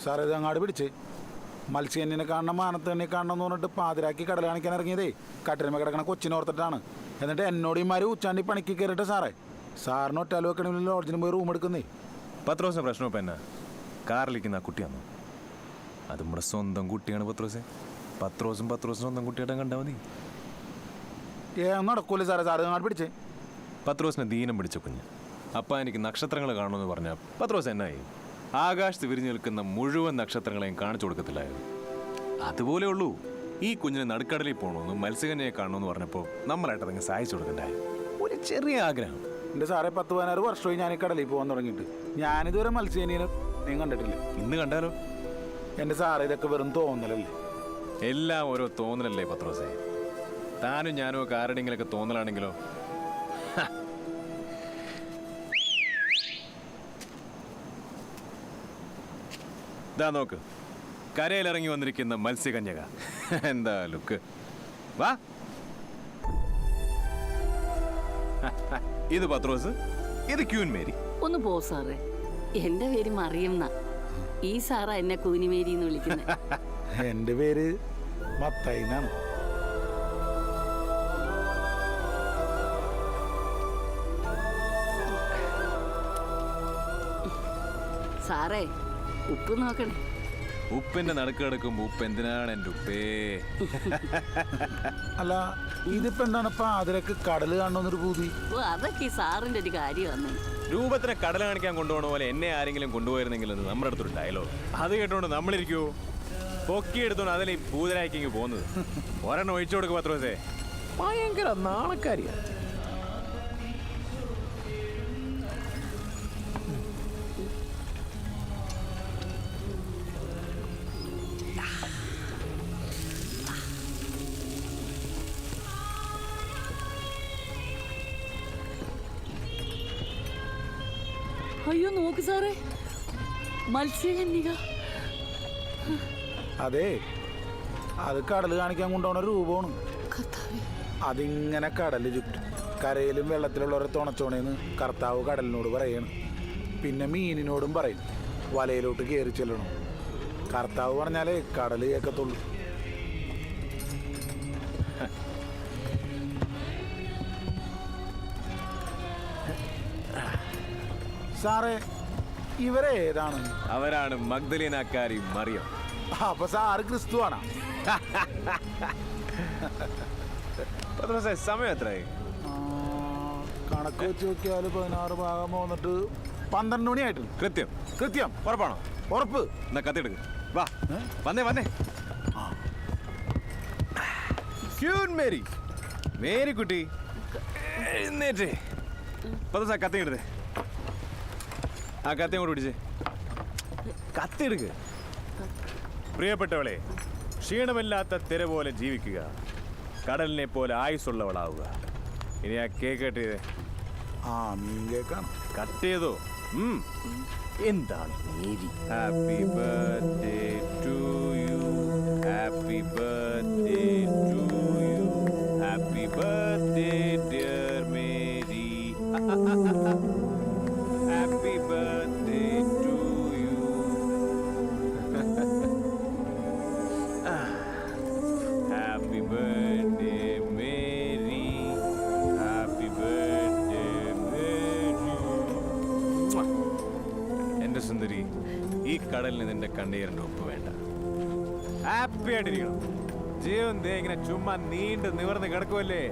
സാറേ ഇത് അങ്ങാട് പിടിച്ച് മത്സ്യനെ കാണണം മാനത്ത് തന്നെ കാണണം എന്ന് പറഞ്ഞിട്ട് പാതിരാക്കി കടൽ കാണിക്കാൻ ഇറങ്ങിയതേ കട്ടിലുമ കിടക്കണ കൊച്ചിനോർത്തിട്ടാണ്. എന്നിട്ട് എന്നോട് ഇമാര് ഉച്ചാണ്ടി പണിക്ക് കയറിയിട്ട് സാറേ സാറിന് ഒറ്റാൽ വെക്കണമെങ്കിൽ ലോഡ്ജിന് പോയി റൂം എടുക്കുന്നേ. പത്രോസിന് പ്രശ്നം ഇപ്പം എന്നാ കാറിലിരിക്കുന്ന ആ കുട്ടിയാണോ? അത് നമ്മുടെ സ്വന്തം കുട്ടിയാണ് പത്രോസെ. പത്രോസും സ്വന്തം കുട്ടിയായിട്ട് കണ്ടാൽ മതി. നടക്കൂലേ സാറേ, സാറ് അങ്ങാട് പിടിച്ചേ. പത്രോസിനെ ദീനം പിടിച്ച കുഞ്ഞ്. അപ്പം എനിക്ക് നക്ഷത്രങ്ങൾ കാണുമെന്ന് പറഞ്ഞാൽ പത്രോസ് എന്നായി? ആകാശത്ത് വിരിഞ്ഞു നിൽക്കുന്ന മുഴുവൻ നക്ഷത്രങ്ങളെയും കാണിച്ചു കൊടുക്കത്തില്ലായിരുന്നു. അതുപോലെ ഉള്ളൂ ഈ കുഞ്ഞിനെ നടുക്കടലിൽ പോകണമെന്ന് മത്സ്യകന്യയെ കാണണമെന്ന് പറഞ്ഞപ്പോൾ നമ്മളായിട്ട് അതങ്ങ് സഹായിച്ചു കൊടുക്കണ്ടായി. ഒരു ചെറിയ ആഗ്രഹം. എൻ്റെ സാറേ 10-16 വർഷമായി ഞാൻ ഈ കടലിൽ പോകാൻ തുടങ്ങിയിട്ട്. ഞാനിതുവരെ മത്സ്യകന്യനെ നീ കണ്ടിട്ടില്ല. ഇന്ന് കണ്ടാലോ? എൻ്റെ സാറേ ഇതൊക്കെ വെറും തോന്നലല്ലേ? എല്ലാം ഓരോ തോന്നലല്ലേ പത്രോസേ? താനും ഞാനും ഒക്കെ ആരുടെങ്കിലൊക്കെ തോന്നലാണെങ്കിലോ? ഇതാ നോക്ക്, കരയിലിറങ്ങി വന്നിരിക്കുന്ന മത്സ്യകന്യക. എന്താ ലുക്ക്! വാ, ഇത് പത്രോസ്, ഇത് ക്യൂൻ മേരി. ഒന്ന് പോ സാറേ, എന്റെ പേര് മറിയം. ഈ സാറാ എന്നെ കൂനിമേരി എന്ന് വിളിക്കുന്നത്. എൻ്റെ പേര് മത്തായി എന്നാണ്. സാറേ ഉപ്പ് നോക്കണേ. ഉപ്പിന്റെ നടുക്ക് കിടക്കുമ്പോ ഉപ്പ് എന്തിനാണ് എൻ്റെ ഉപ്പേ? അല്ല ഇതിപ്പോ എന്താണ് പാതിരക്ക് കടല് കാണണമെന്നൊരു പൂതി? ഓ അതൊക്കെ ഈ സാറിന്റെ ഒരു കാര്യമാണ്. രൂപത്തിനെ കടൽ കാണിക്കാൻ കൊണ്ടുപോകണ പോലെ എന്നെ ആരെങ്കിലും കൊണ്ടുപോയിരുന്നെങ്കിൽ നമ്മുടെ അടുത്തൊരു ഡയലോഗ്. അത് കേട്ടോണ്ട് നമ്മളിരിക്കുവോ? പൊക്കിയെടുത്തോണ്ട് അതിലെ ഈ പൂതരായിക്കെങ്കിൽ പോകുന്നത്. ഒരെണ്ണം ഒഴിച്ചു കൊടുക്കും പത്രോസേ. ഭയങ്കര നാണക്കാരിയാ. അയ്യോ നോക്ക് സാറേ, മത്സ്യകന്യക. അതെ, അത് കടല് കാണിക്കാൻ കൊണ്ടുപോകുന്ന രൂപമാണ്. അതിങ്ങനെ കടല് ചുറ്റും കരയിലും വെള്ളത്തിലുള്ളവരെ തുണച്ചോണേന്ന് കർത്താവ് കടലിനോട് പറയണം. പിന്നെ മീനിനോടും പറയും വലയിലോട്ട് കയറി ചെല്ലണം. കർത്താവ് പറഞ്ഞാലേ കടല് കേൾക്കത്തുള്ളൂ. സാറേ ഇവരെ ഏതാണ്? അവരാണ് മഗ്ദലേനാക്കാരി മറിയം. അപ്പൊ സാറ് ക്രിസ്തുവാണ്. സമയം എത്രയായി? കണക്ക് വെച്ച് നോക്കിയാൽ 16 ഭാഗം വന്നിട്ട് 12 മണിയായിട്ടുണ്ട്. കൃത്യം കൃത്യം. ഉറപ്പാണോ? ഉറപ്പ്. എന്നാ കത്തിയെടുക്ക്. വാ, വന്നേ. ക്യൂൻ മേരി, മേരി കുട്ടി എഴുന്നേറ്റേ. പത്രോസേ കത്തിയെടുത്തേ. ആ കത്തിയും കൂടെ പിടിച്ചേ. കത്തിയെടുക്ക്. പ്രിയപ്പെട്ടവളെ, ക്ഷീണമില്ലാത്ത തിര പോലെ ജീവിക്കുക, കടലിനെ പോലെ ആയുസ്സുള്ളവളാവുക. ഇനി ആ കേക്ക് കട്ട് ചെയ്തേ. മീൻ കേക്കാണ്. കട്ട് ചെയ്തോ? എന്താണ് Mary? Happy birthday to you, happy birthday to you, happy birthday dear Mary, happy birthday to you. Happy birthday Mary, happy birthday Mary. എൻ്റെ സുന്ദരി, ഈ കടലിന് നിന്റെ കണ്ണീരിൻ്റെ ഒപ്പ് വേണ്ട. ഹാപ്പി ആയിട്ടിരിക്കണം. ജീവൻ ദേ ഇങ്ങനെ ചുമ്മാ നീണ്ട് നിവർന്ന് കിടക്കുമല്ലേ?